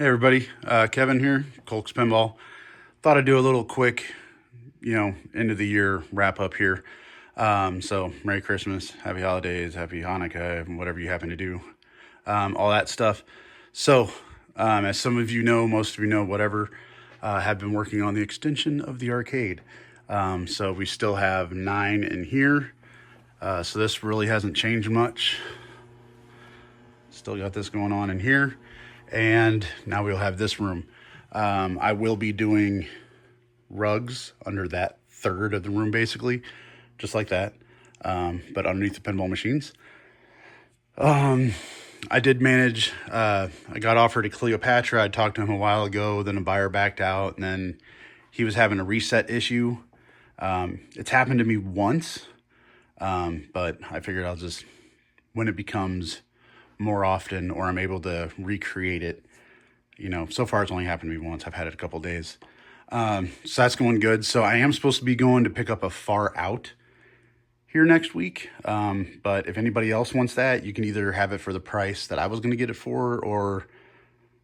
Hey everybody, Kevin here, Colks Pinball. Thought I'd do a little quick, end of the year wrap up here. So Merry Christmas, Happy Holidays, Happy Hanukkah, whatever you happen to do, all that stuff. So, as some of you know, most of you know, whatever, have been working on the extension of the arcade. So we still have 9 in here. So this really hasn't changed much. Still got this going on in here. And now we'll have this room. I will be doing rugs under that third of the room, basically, just like that, but underneath the pinball machines. I did manage, I got offered a Cleopatra. I talked to him a while ago, then a buyer backed out, and then he was having a reset issue. It's happened to me once, but I figured I'll just, when it becomes more often or I'm able to recreate it, so far it's only happened to me once. I've had it a couple days. So that's going good. So I am supposed to be going to pick up a Far Out here next week. But if anybody else wants that, you can either have it for the price that I was going to get it for, or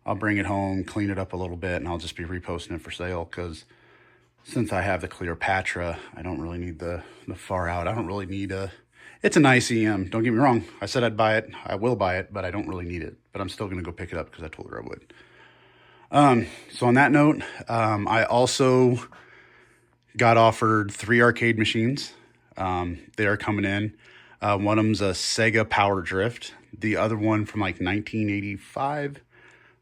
I'll bring it home, clean it up a little bit, and I'll just be reposting it for sale. Because since I have the Cleopatra, I don't really need the Far Out. I don't really need it's a nice EM. Don't get me wrong. I said I'd buy it. I will buy it, but I don't really need it. But I'm still going to go pick it up because I told her I would. So on that note, I also got offered 3 arcade machines. They are coming in. One of them's a Sega Power Drift. The other one from like 1985.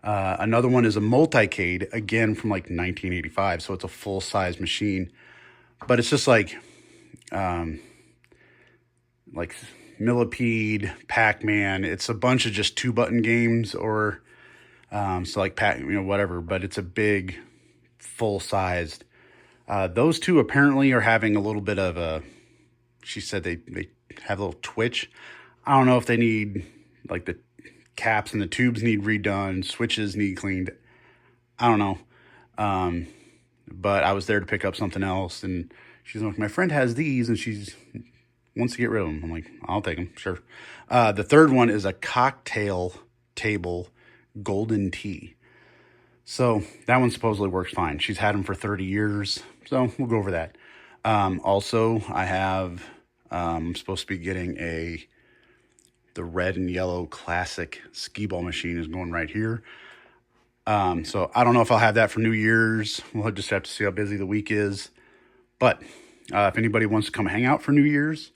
Another one is a Multicade, again from like 1985. So it's a full-size machine. But it's just like Millipede, Pac-Man. It's a bunch of just 2-button games, or so like whatever. But it's a big, full-sized. Those two apparently are having a little bit of a. She said they have a little twitch. I don't know if they need, like, the caps and the tubes need redone, switches need cleaned. I don't know. But I was there to pick up something else, and she's like, my friend has these, and she's wants to get rid of them. I'm like, I'll take them, sure. The third one is a cocktail table golden tea. So that one supposedly works fine. She's had them for 30 years, so we'll go over that. Also, I have, I'm supposed to be getting the red and yellow classic skee ball machine is going right here. So I don't know if I'll have that for New Year's. We'll just have to see how busy the week is. But if anybody wants to come hang out for New Year's,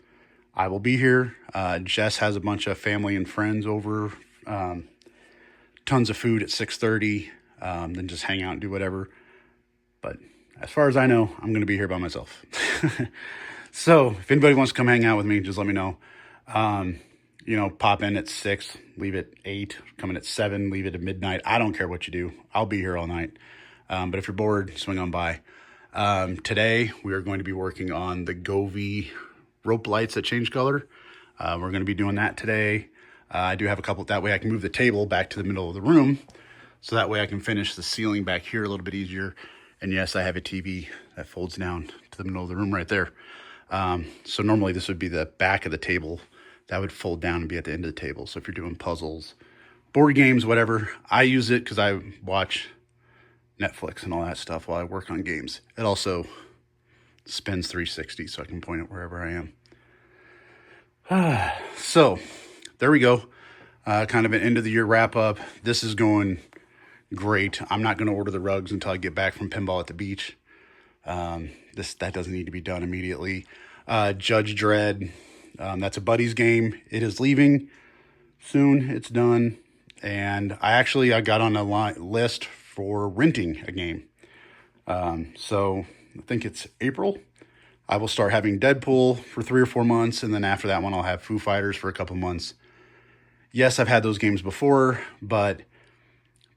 I will be here. Jess has a bunch of family and friends over. Tons of food at 6:30. Then just hang out and do whatever. But as far as I know, I'm going to be here by myself. So if anybody wants to come hang out with me, just let me know. Pop in at 6, leave at 8, come in at 7, leave it at midnight. I don't care what you do. I'll be here all night. But if you're bored, swing on by. Today, we are going to be working on the Govee rope lights that change color. We're going to be doing that today. I do have a couple. That way I can move the table back to the middle of the room. So that way I can finish the ceiling back here a little bit easier. And yes, I have a TV that folds down to the middle of the room right there. So normally this would be the back of the table. That would fold down and be at the end of the table. So if you're doing puzzles, board games, whatever, I use it because I watch Netflix and all that stuff while I work on games. It also spins 360, so I can point it wherever I am. So there we go. Kind of an end of the year wrap up. This is going great. I'm not going to order the rugs until I get back from pinball at the beach. That doesn't need to be done immediately. Judge Dredd. That's a buddy's game. It is leaving soon. It's done. And I got on a list for renting a game. So I think it's April. I will start having Deadpool for 3 or 4 months. And then after that one, I'll have Foo Fighters for a couple months. Yes, I've had those games before, but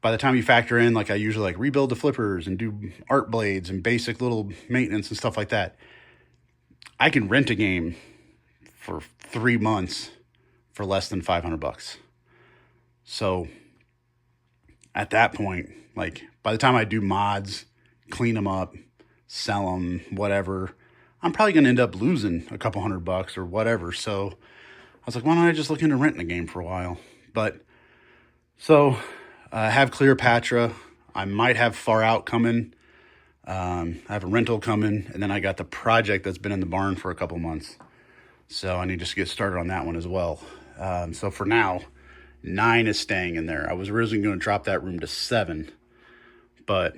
by the time you factor in, like, I usually rebuild the flippers and do art blades and basic little maintenance and stuff like that, I can rent a game for 3 months for less than $500. So at that point, by the time I do mods, clean them up, sell them, whatever, I'm probably going to end up losing a couple $100 or whatever. So I was like, why don't I just look into renting a game for a while? But so I have Cleopatra. I might have Far Out coming. I have a rental coming, and then I got the project that's been in the barn for a couple months. So I need to get started on that one as well. So for now, 9 is staying in there. I was originally going to drop that room to 7, but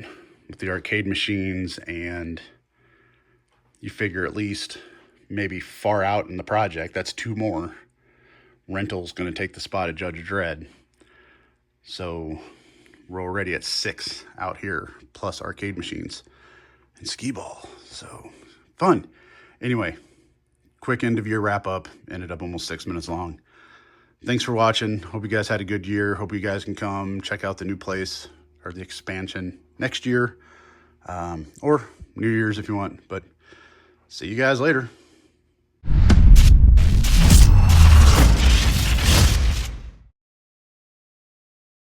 with the arcade machines, and you figure at least maybe Far Out in the project, that's 2 more. Rental's going to take the spot of Judge Dredd. So we're already at 6 out here, plus arcade machines and skee ball. So fun. Anyway, quick end of year wrap up. Ended up almost 6 minutes long. Thanks for watching. Hope you guys had a good year. Hope you guys can come check out the new place or the expansion next year, or New Year's if you want. But see you guys later.